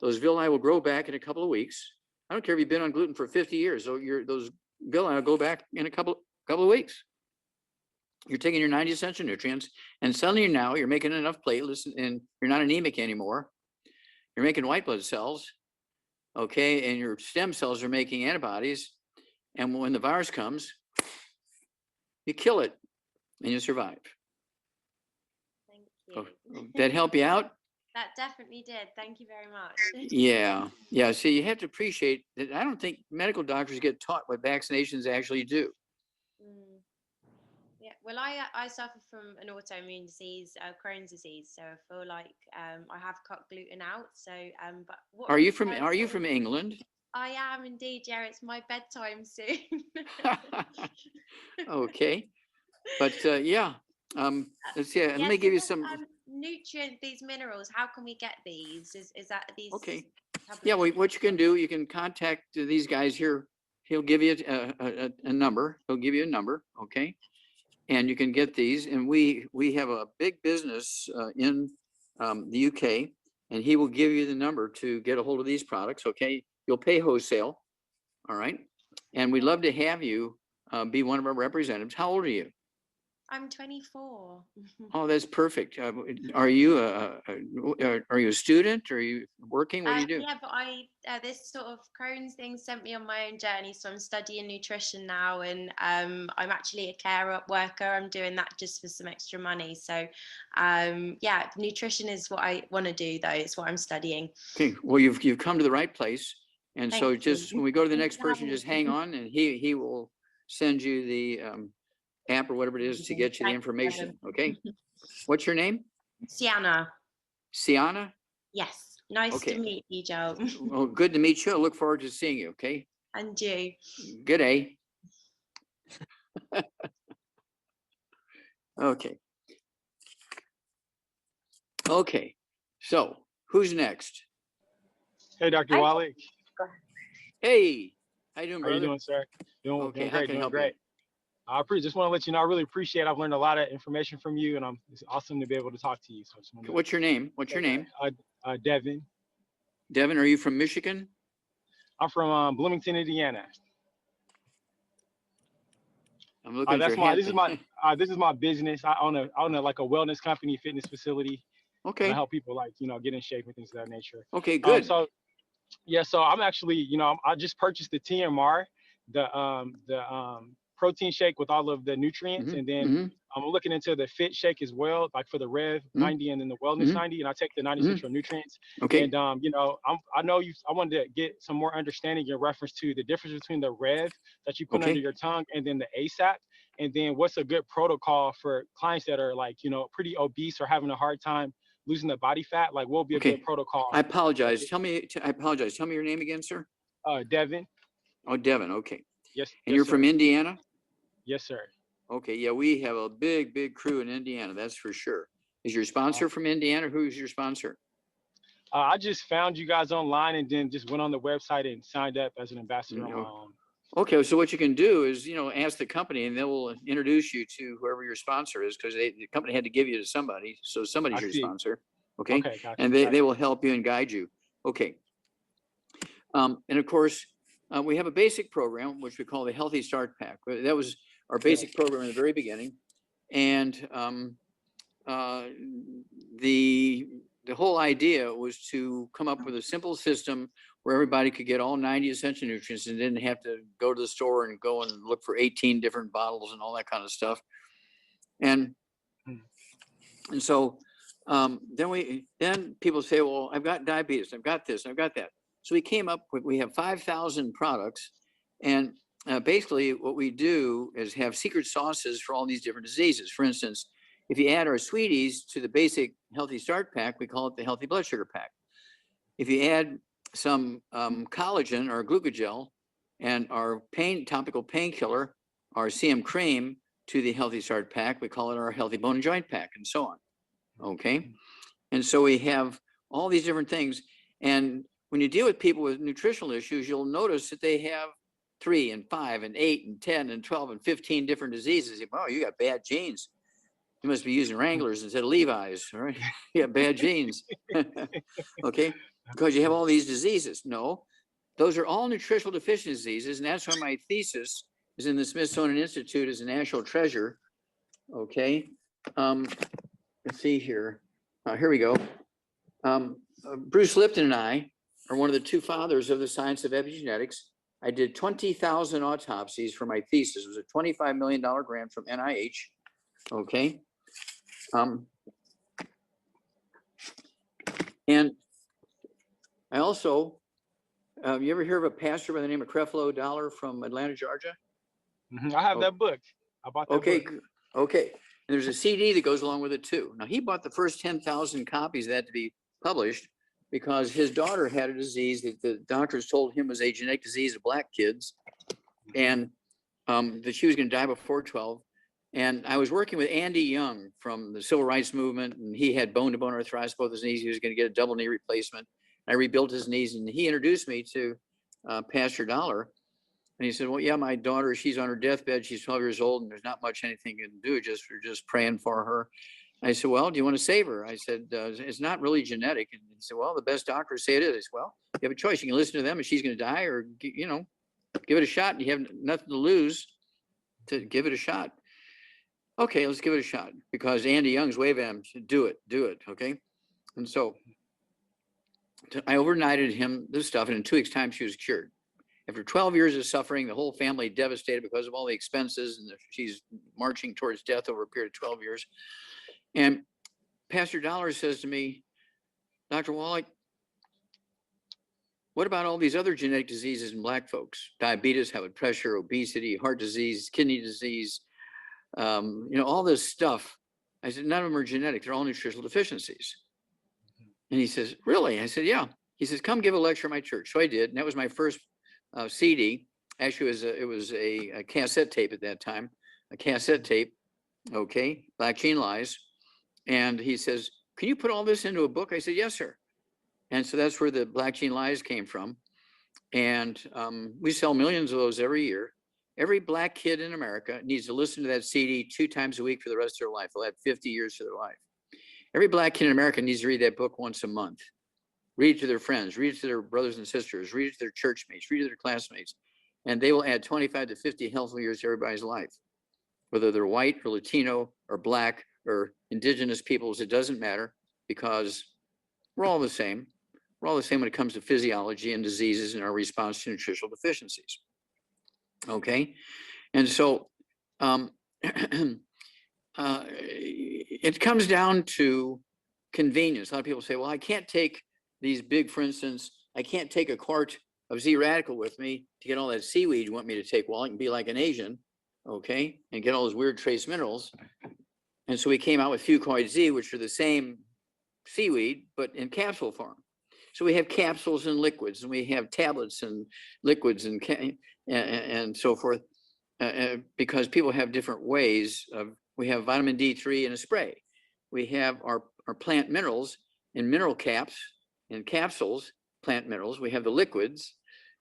Those villi will grow back in a couple of weeks. I don't care if you've been on gluten for 50 years. So those villi will go back in a couple of weeks. You're taking your 90 essential nutrients, and suddenly now you're making enough platelets, and you're not anemic anymore. You're making white blood cells, okay, and your stem cells are making antibodies. And when the virus comes, you kill it, and you survive. Thank you. Oh, that help you out? That definitely did. Thank you very much. Yeah. So you have to appreciate that. I don't think medical doctors get taught what vaccinations actually do. Yeah, well, I suffer from an autoimmune disease, Crohn's disease, so I feel like I have cut gluten out. So, but what Are you from England? I am indeed. Yeah, it's my bedtime soon. Okay, but yeah, let's see. Let me give you some nutrients. These minerals. How can we get these? Is that these? Okay. Yeah. Well, what you can do, you can contact these guys here. He'll give you a number. He'll give you a number. Okay. And you can get these, and we have a big business in the UK, and he will give you the number to get a hold of these products. Okay, you'll pay wholesale, all right, and we'd love to have you be one of our representatives. How old are you? I'm 24. Oh, that's perfect. Are you a student? Are you working? What do you do? Yeah, but this sort of Crohn's thing sent me on my own journey. So I'm studying nutrition now, and I'm actually a care worker. I'm doing that just for some extra money. So yeah, nutrition is what I want to do, though. It's what I'm studying. Okay, well, you've come to the right place. And Thank so you. just when we go to the next person, just hang on, and he will send you the app or whatever it is to get you the information. Okay. What's your name? Sienna. Sienna? Yes. Nice to meet you, Joe. Well, good to meet you. I look forward to seeing you. Okay. And you. Good day. Okay. Okay. So who's next? Hey, Dr. Wallach. Hey. How you doing, brother? How you doing, sir? Doing Okay. great. Doing great. I just want to let you know, I really appreciate it. I've learned a lot of information from you, and it's awesome to be able to talk to you. So what's your name? What's your name? Devin. Devin, are you from Michigan? I'm from Bloomington, Indiana. I'm looking this is my business. I own like a wellness company, fitness facility. Okay. And I help people get in shape and things of that nature. Okay, good. So I'm actually, I just purchased the TMR, the protein shake with all of the nutrients, and then I'm looking into the fit shake as well, like for the Rev 90 and then the Wellness 90, and I take the 90 essential nutrients. Okay. And I wanted to get some more understanding in reference to the difference between the Rev that you put under your tongue and then the ASAP, and then what's a good protocol for clients that are pretty obese or having a hard time losing the body fat. Like, what will be a good protocol? I apologize. Tell me your name again, sir. Devin. Oh, Devin. Okay. Yes. And you're from Indiana? Yes, sir. Okay, yeah, we have a big crew in Indiana, that's for sure. Is your sponsor from Indiana? Who's your sponsor? I just found you guys online and then just went on the website and signed up as an ambassador on my own. Okay, so what you can do is, ask the company and they will introduce you to whoever your sponsor is, because the company had to give you to somebody. So somebody's your sponsor. Okay. Okay, gotcha, And they will help you and guide you. Okay. And of course, we have a basic program, which we call the Healthy Start Pack. That was our basic program in the very beginning. And the whole idea was to come up with a simple system where everybody could get all 90 essential nutrients and didn't have to go to the store and go and look for 18 different bottles and all that kind of stuff. And so then people say, well, I've got diabetes, I've got this, I've got that. So we came up with, we have 5,000 products. And basically what we do is have secret sauces for all these different diseases. For instance, if you add our sweeties to the basic Healthy Start Pack, we call it the Healthy Blood Sugar Pack. If you add some collagen or glucogel and our topical painkiller, our CM cream, to the Healthy Start Pack, we call it our Healthy Bone and Joint Pack, and so on. Okay. And so we have all these different things. And when you deal with people with nutritional issues, you'll notice that they have 3 and 5 and 8 and 10 and 12 and 15 different diseases. Oh, you got bad genes. You must be using Wranglers instead of Levi's, right? You got bad genes. Okay, because you have all these diseases. No, those are all nutritional deficiency diseases, and that's why my thesis is in the Smithsonian Institute as a national treasure. Okay, let's see here. Here we go. Bruce Lipton and I are one of the 2 fathers of the science of epigenetics. I did 20,000 autopsies for my thesis. It was a $25 million grant from NIH. Okay. And I also, you ever hear of a pastor by the name of Creflo Dollar from Atlanta, Georgia? I have that book. I bought that book. Okay. And there's a CD that goes along with it too. Now he bought the first 10,000 copies of that to be published because his daughter had a disease that the doctors told him was a genetic disease of black kids, and that she was going to die before 12. And I was working with Andy Young from the Civil Rights Movement, and he had bone-to-bone arthritis, both his knees. He was going to get a double knee replacement. I rebuilt his knees, and he introduced me to Pastor Dollar. And he said, well, yeah, my daughter, she's on her deathbed. She's 12 years old, and there's not much anything you can do. We're just praying for her. I said, well, do you want to save her? I said, it's not really genetic. And he said, well, the best doctors say it is. Well, you have a choice. You can listen to them, and she's going to die, or, give it a shot. You have nothing to lose to give it a shot. Okay, let's give it a shot, because Andy Young's wave am said, do it. Okay. And so I overnighted him this stuff, and in 2 weeks' time, she was cured. After 12 years of suffering, the whole family devastated because of all the expenses, and she's marching towards death over a period of 12 years. And Pastor Dollar says to me, Dr. Wallach, what about all these other genetic diseases in black folks? Diabetes, high blood pressure, obesity, heart disease, kidney disease, all this stuff. I said, none of them are genetic. They're all nutritional deficiencies. And he says, really? I said, yeah. He says, come give a lecture at my church. So I did. And that was my first CD. Actually, it was a cassette tape at that time, a cassette tape. Okay. Black Gene Lies. And he says, can you put all this into a book? I said, yes, sir. And so that's where the Black Gene Lies came from. And we sell millions of those every year. Every black kid in America needs to listen to that CD 2 times a week for the rest of their life. They'll have 50 years to their life. Every black kid in America needs to read that book once a month. Read it to their friends, read it to their brothers and sisters, read it to their church mates, read it to their classmates. And they will add 25 to 50 healthful years to everybody's life. Whether they're white or Latino or black or indigenous peoples, it doesn't matter, because we're all the same. We're all the same when it comes to physiology and diseases and our response to nutritional deficiencies. Okay. And so it comes down to convenience. A lot of people say, well, I can't take these big, for instance, I can't take a quart of Z radical with me to get all that seaweed you want me to take. Well, I can be like an Asian, okay, and get all those weird trace minerals. And so we came out with Fucoid Z, which are the same seaweed, but in capsule form. So we have capsules and liquids, and we have tablets and liquids and so forth. because people have different ways of, we have vitamin D3 in a spray. We have our plant minerals in mineral caps, in capsules, plant minerals. We have the liquids.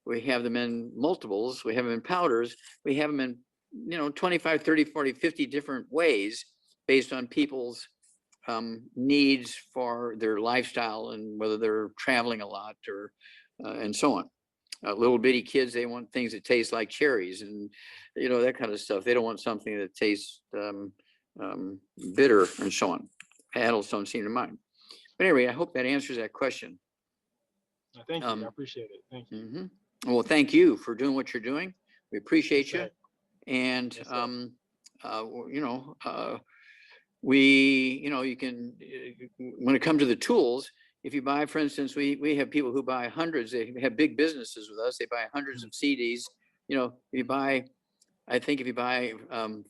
We have them in multiples. We have them in powders. We have them in, 25, 30, 40, 50 different ways based on people's needs for their lifestyle and whether they're traveling a lot or and so on. Little bitty kids, they want things that taste like cherries and that kind of stuff. They don't want something that tastes bitter and so on. Adults don't seem to mind. But anyway, I hope that answers that question. Thank you. I appreciate it. Thank you. Well, thank you for doing what you're doing. We appreciate you. And Yes, you can, when it comes to the tools, if you buy, for instance, we have people who buy hundreds, they have big businesses with us, they buy hundreds of CDs. If you buy, I think if you buy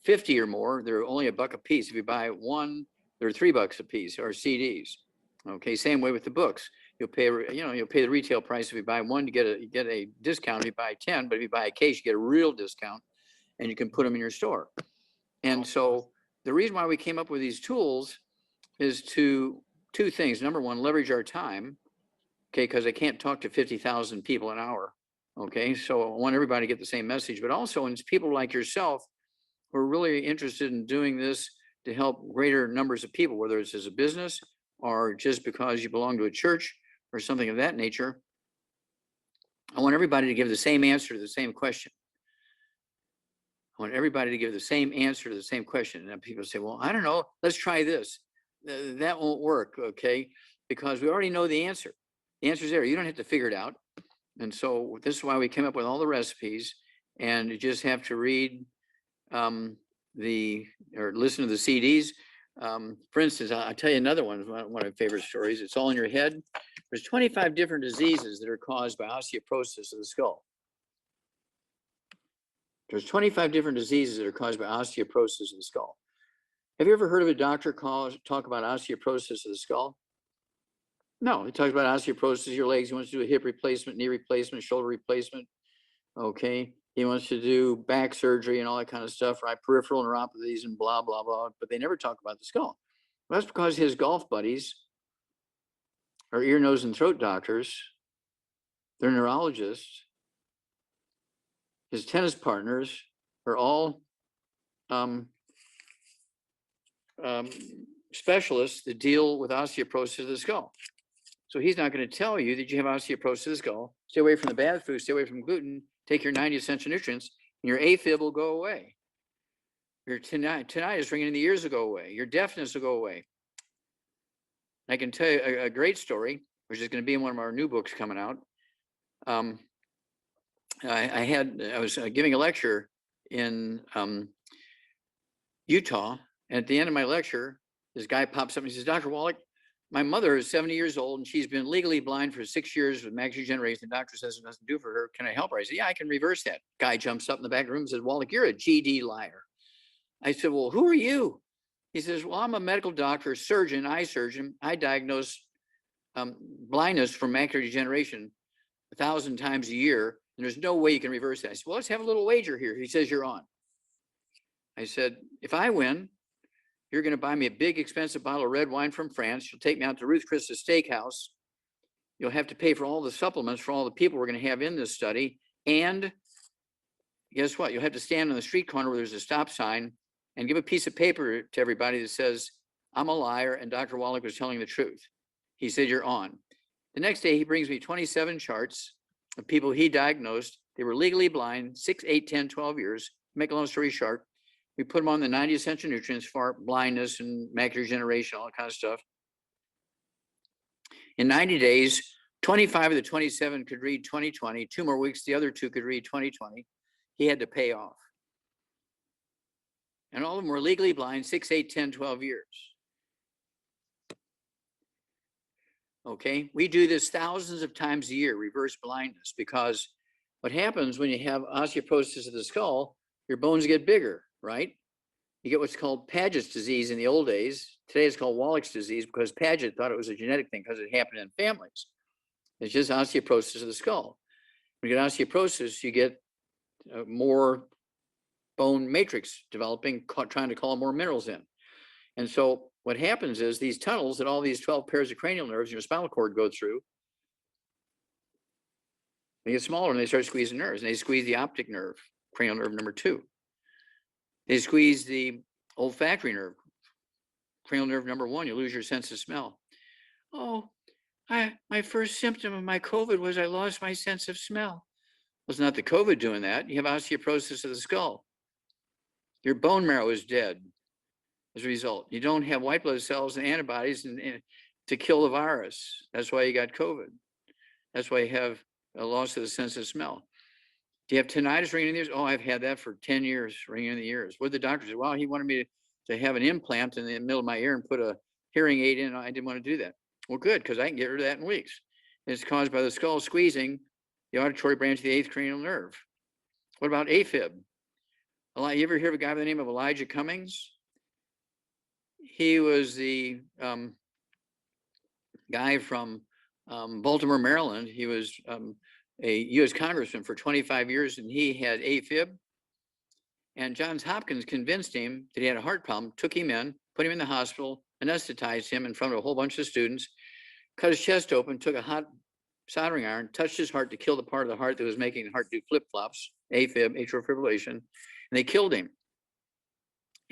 50 or more, they're only $1 a piece. If you buy one, they're $3 a piece, or CDs. Okay, same way with the books. You'll pay the retail price if you buy one, you get a discount if you buy 10, but if you buy a case, you get a real discount and you can put them in your store. And so the reason why we came up with these tools is two things. Number one, leverage our time, okay, because I can't talk to 50,000 people an hour, okay? So I want everybody to get the same message, but also it's people like yourself who are really interested in doing this to help greater numbers of people, whether it's as a business or just because you belong to a church or something of that nature. I want everybody to give the same answer to the same question. I want everybody to give the same answer to the same question. And people say, well, I don't know, let's try this. That won't work, okay? Because we already know the answer. The answer's there. You don't have to figure it out. And so this is why we came up with all the recipes, and you just have to read or listen to the CDs. For instance, I'll tell you another one of my favorite stories. It's all in your head. There's 25 different diseases that are caused by osteoporosis of the skull. There's 25 different diseases that are caused by osteoporosis of the skull. Have you ever heard of a doctor talk about osteoporosis of the skull? No, he talks about osteoporosis of your legs. He wants to do a hip replacement, knee replacement, shoulder replacement. Okay. He wants to do back surgery and all that kind of stuff, right? Peripheral neuropathies and blah, blah, blah. But they never talk about the skull. Well, that's because his golf buddies are ear, nose, and throat doctors. They're neurologists. His tennis partners are all specialists that deal with osteoporosis of the skull. So he's not going to tell you that you have osteoporosis of the skull. Stay away from the bad food, stay away from gluten, take your 90 essential nutrients, and your AFIB will go away. Your tinnitus ringing in the ears will go away. Your deafness will go away. I can tell you a great story, which is going to be in one of our new books coming out. I was giving a lecture in Utah, and at the end of my lecture, this guy pops up and he says, Dr. Wallach, my mother is 70 years old and she's been legally blind for 6 years with macular degeneration. The doctor says it doesn't do for her. Can I help her? I said, yeah, I can reverse that. Guy jumps up in the back of the room and says, Wallach, you're a GD liar. I said, well, who are you? He says, well, I'm a medical doctor, surgeon, eye surgeon. I diagnose blindness from macular degeneration 1,000 times a year, and there's no way you can reverse that. I said, well, let's have a little wager here. He says, you're on. I said, if I win, you're going to buy me a big, expensive bottle of red wine from France. You'll take me out to Ruth Chris's Steakhouse. You'll have to pay for all the supplements for all the people we're going to have in this study. And guess what? You'll have to stand on the street corner where there's a stop sign and give a piece of paper to everybody that says, I'm a liar and Dr. Wallach was telling the truth. He said, you're on. The next day, he brings me 27 charts of people he diagnosed. They were legally blind, 6, 8, 10, 12 years. Make a long story short, we put them on the 90 essential nutrients for blindness and macular degeneration, all that kind of stuff. In 90 days, 25 of the 27 could read 20/20. 2 more weeks, the other 2 could read 20/20. He had to pay off. And all of them were legally blind, 6, 8, 10, 12 years. Okay, we do this thousands of times a year, reverse blindness, because what happens when you have osteoporosis of the skull, your bones get bigger, right? You get what's called Paget's disease in the old days. Today it's called Wallach's disease because Paget thought it was a genetic thing because it happened in families. It's just osteoporosis of the skull. When you get osteoporosis, you get more bone matrix developing, trying to call more minerals in. And so what happens is these tunnels that all these 12 pairs of cranial nerves in your spinal cord go through, they get smaller and they start squeezing nerves, and they squeeze the optic nerve, cranial nerve number 2. They squeeze the olfactory nerve, cranial nerve number 1. You lose your sense of smell. Oh, my first symptom of my COVID was I lost my sense of smell. Well, it's not the COVID doing that. You have osteoporosis of the skull. Your bone marrow is dead as a result. You don't have white blood cells and antibodies to kill the virus. That's why you got COVID. That's why you have a loss of the sense of smell. Do you have tinnitus ringing in the ears? Oh, I've had that for 10 years, ringing in the ears. What did the doctor say? Well, he wanted me to have an implant in the middle of my ear and put a hearing aid in. I didn't want to do that. Well, good, because I can get rid of that in weeks. It's caused by the skull squeezing the auditory branch of the 8th cranial nerve. What about AFIB? You ever hear of a guy by the name of Elijah Cummings? He was the guy from Baltimore, Maryland. He was a U.S. congressman for 25 years, and he had AFib. And Johns Hopkins convinced him that he had a heart problem, took him in, put him in the hospital, anesthetized him in front of a whole bunch of students, cut his chest open, took a hot soldering iron, touched his heart to kill the part of the heart that was making the heart do flip-flops, AFib, atrial fibrillation, and they killed him.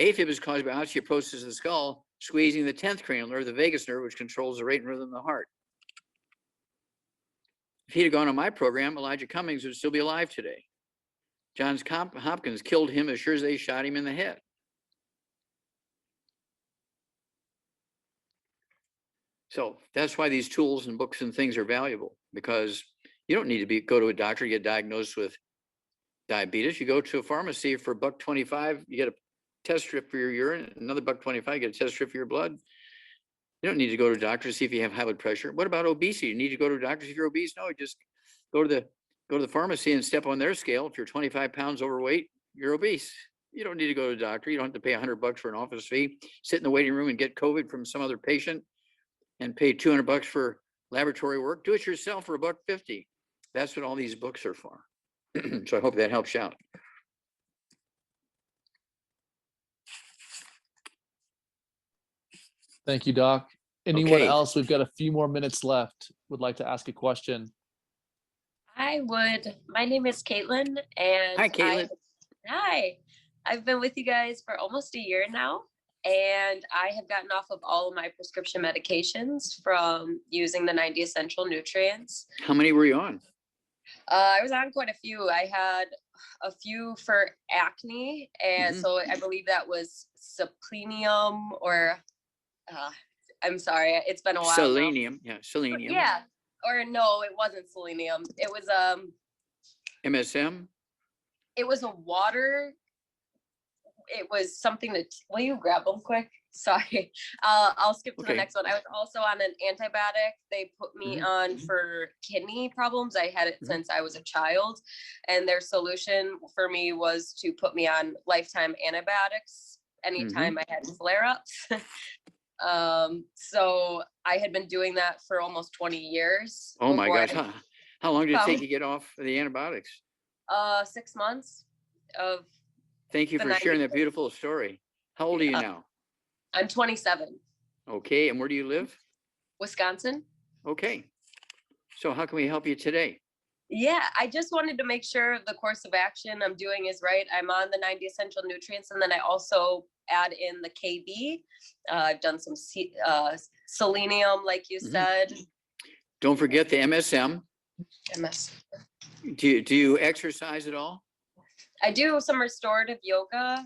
AFib is caused by osteoporosis of the skull, squeezing the 10th cranial nerve, the vagus nerve, which controls the rate and rhythm of the heart. If he'd have gone on my program, Elijah Cummings would still be alive today. Johns Hopkins killed him as sure as they shot him in the head. So that's why these tools and books and things are valuable, because you don't need to go to a doctor to get diagnosed with diabetes. You go to a pharmacy for $1.25, you get a test strip for your urine, another $1.25, you get a test strip for your blood. You don't need to go to a doctor to see if you have high blood pressure. What about obesity? You need to go to a doctor if you're obese? No, just go to the pharmacy and step on their scale. If you're 25 pounds overweight, you're obese. You don't need to go to a doctor. You don't have to pay $100 for an office fee, sit in the waiting room and get COVID from some other patient and pay $200 for laboratory work. Do it yourself for $1.50. That's what all these books are for. So I hope that helps you out. Thank you, Doc. Anyone Okay. else? We've got a few more minutes left. Would like to ask a question. I would. My name is Caitlin, and Hi, Caitlin. Hi. I've been with you guys for almost a year now, and I have gotten off of all of my prescription medications from using the 90 essential nutrients. How many were you on? I was on quite a few. I had a few for acne, and so I believe that was selenium, or I'm sorry, it's been a while. Selenium, now. Yeah, selenium. Yeah, or no, it wasn't selenium. It was MSM. It was a water. It was something that. Will you grab them quick? Sorry, I'll skip to the next one. I was also on an antibiotic. They put me on for kidney problems. I had it since I was a child, and their solution for me was to put me on lifetime antibiotics anytime I had flare-ups. So I had been doing that for almost 20 years. Oh my gosh. How long did it take you to get off the antibiotics? 6 months of. Thank you for sharing that beautiful story. How old are you now? I'm 27. Okay. And where do you live? Wisconsin. Okay. So how can we help you today? Yeah, I just wanted to make sure the course of action I'm doing is right. I'm on the 90 essential nutrients, and then I also add in the KB. I've done some selenium, like you said. Don't forget the MSM. Do you exercise at all? I do some restorative yoga,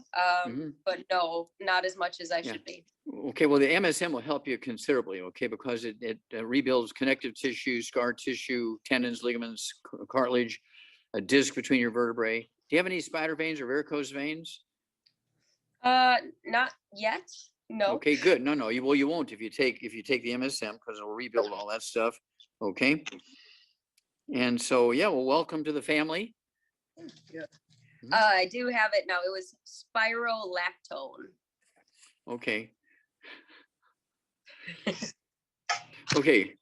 but no, not as much as I should be. Okay, well, the MSM will help you considerably, okay, because it rebuilds connective tissue, scar tissue, tendons, ligaments, cartilage, a disc between your vertebrae. Do you have any spider veins or varicose veins? Not yet. No. Okay, good. No. You won't if you take the MSM, because it'll rebuild all that stuff. Okay. And so, yeah, well, welcome to the family. Yeah. I do have it now. It was spirolactone. Okay. Okay.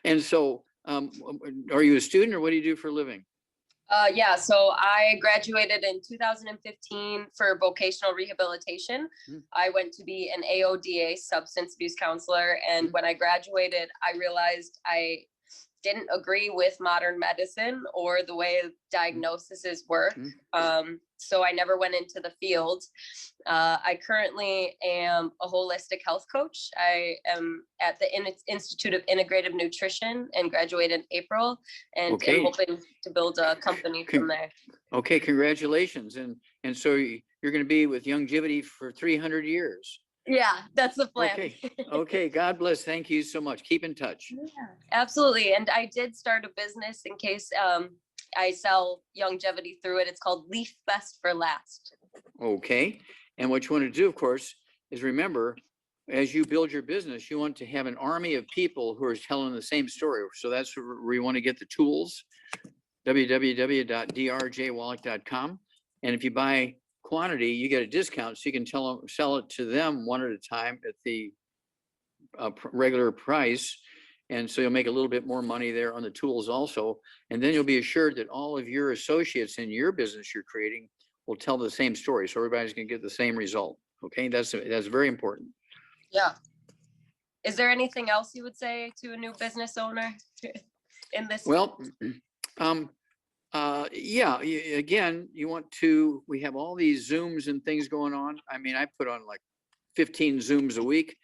And so, are you a student, or what do you do for a living? Yeah, so I graduated in 2015 for vocational rehabilitation. I went to be an AODA, substance abuse counselor. And when I graduated, I realized I didn't agree with modern medicine or the way diagnoses work. So I never went into the field. I currently am a holistic health coach. I am at the Institute of Integrative Nutrition and graduated in April, and am hoping to build a company from there. Okay, congratulations. And so you're going to be with Youngevity for 300 years. Yeah, that's the plan. Okay. Okay. God bless. Thank you so much. Keep in touch. Yeah, absolutely. And I did start a business in case I sell Youngevity through it. It's called Leaf Best for Last. Okay. And what you want to do, of course, is remember, as you build your business, you want to have an army of people who are telling the same story. So that's where you want to get the tools, www.drjwallach.com. And if you buy quantity, you get a discount, so you can sell it to them one at a time at the regular price. And so you'll make a little bit more money there on the tools also. And then you'll be assured that all of your associates in your business you're creating will tell the same story. So everybody's going to get the same result. Okay. That's very important. Yeah. Is there anything else you would say to a new business owner in this? Well, yeah, again, we have all these Zooms and things going on. I mean, I put on like 15 Zooms a week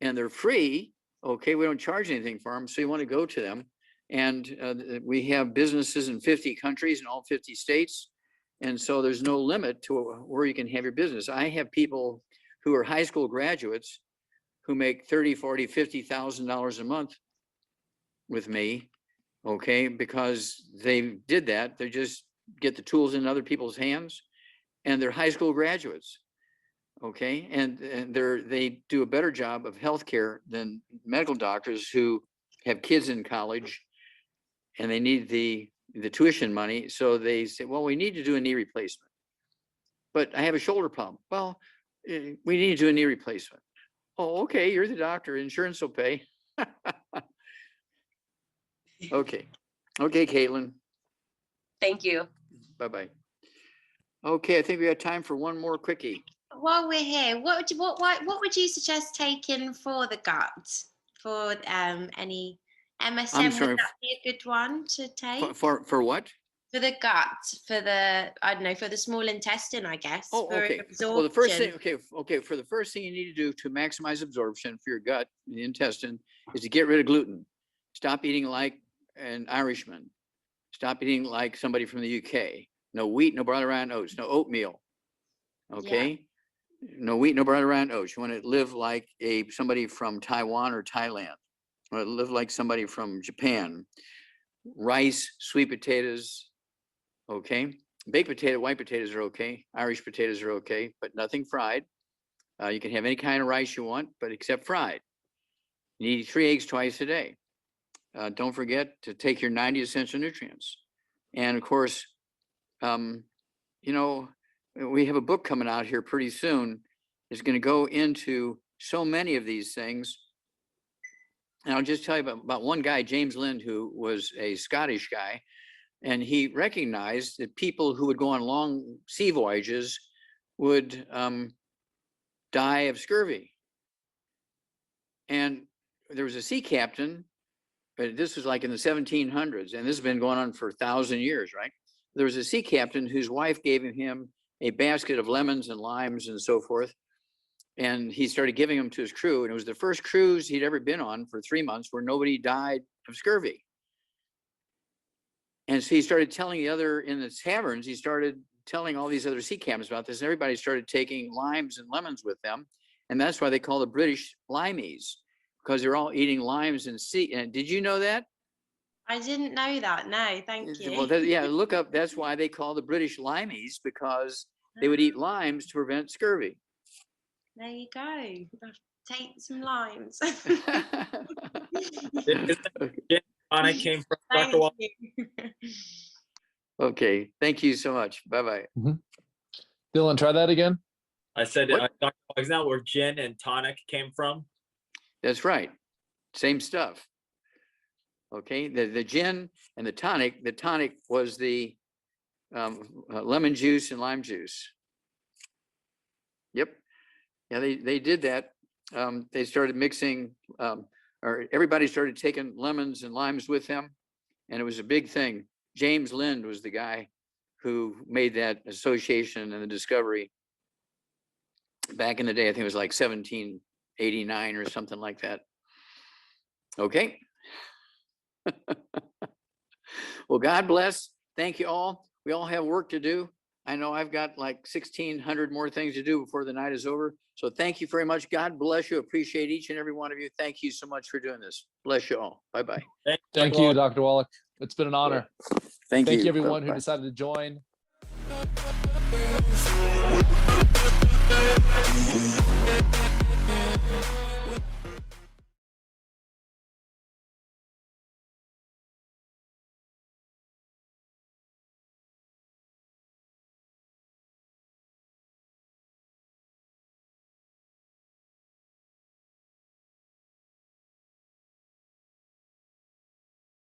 and they're free. Okay. We don't charge anything for them. So you want to go to them. And we have businesses in 50 countries in all 50 states. And so there's no limit to where you can have your business. I have people who are high school graduates who make $30,000, $40,000, $50,000 a month with me. Okay, because they did that. They just get the tools in other people's hands, and they're high school graduates. Okay, and they do a better job of healthcare than medical doctors who have kids in college, and they need the tuition money. So they say, well, we need to do a knee replacement, but I have a shoulder problem. Well, we need to do a knee replacement. Oh, okay, you're the doctor. Insurance will pay. Okay. Okay, Caitlin. Thank you. Bye-bye. Okay, I think we got time for one more quickie. While we're here, what would you suggest taking for the gut? For any MSM, would that be a good one to take? For what? For the gut, for the, I don't know, for the small intestine, I guess. Oh, okay. Well, the first thing, okay. For the first thing you need to do to maximize absorption for your gut, the intestine, is to get rid of gluten. Stop eating like an Irishman. Stop eating like somebody from the UK. No wheat, no brown around oats, no oatmeal. Okay. Yeah. No wheat, no brown around oats. You want to live like somebody from Taiwan or Thailand. You want to live like somebody from Japan. Rice, sweet potatoes. Okay. Baked potato, white potatoes are okay. Irish potatoes are okay, but nothing fried. You can have any kind of rice you want, but except fried. You need 3 eggs twice a day. Don't forget to take your 90 essential nutrients. And of course, you know, we have a book coming out here pretty soon. It's going to go into so many of these things. And I'll just tell you about one guy, James Lind, who was a Scottish guy. And he recognized that people who would go on long sea voyages would die of scurvy. And there was a sea captain, but this was like in the 1700s, and this has been going on for 1,000 years, right? There was a sea captain whose wife gave him a basket of lemons and limes and so forth. And he started giving them to his crew. And it was the first cruise he'd ever been on for 3 months where nobody died of scurvy. And so he started telling in the taverns, he started telling all these other sea captains about this. And everybody started taking limes and lemons with them. And that's why they call the British limeys, because they're all eating limes and sea. And did you know that? I didn't know that. No, thank you. Well, yeah, look up. That's why they call the British limeys, because they would eat limes to prevent scurvy. There you go. Take some limes. I came from Dr. Wallach. Okay, thank you so much. Bye-bye. Mm-hmm. Dylan, try that again. I said, Dr. Wallach, is that where gin and tonic came from? That's right. Same stuff. Okay, the gin and the tonic was the lemon juice and lime juice. Yep. Yeah, they did that. They started mixing, or everybody started taking lemons and limes with them, and it was a big thing. James Lind was the guy who made that association and the discovery back in the day. I think it was like 1789 or something like that. Okay. Well, God bless. Thank you all. We all have work to do. I know I've got like 1,600 more things to do before the night is over. So thank you very much. God bless you. Appreciate each and every one of you. Thank you so much for doing this. Bless you all. Bye-bye. Thank you, Dr. Wallach. It's been an honor. Thank you. Thank you, everyone who Bye. decided to join.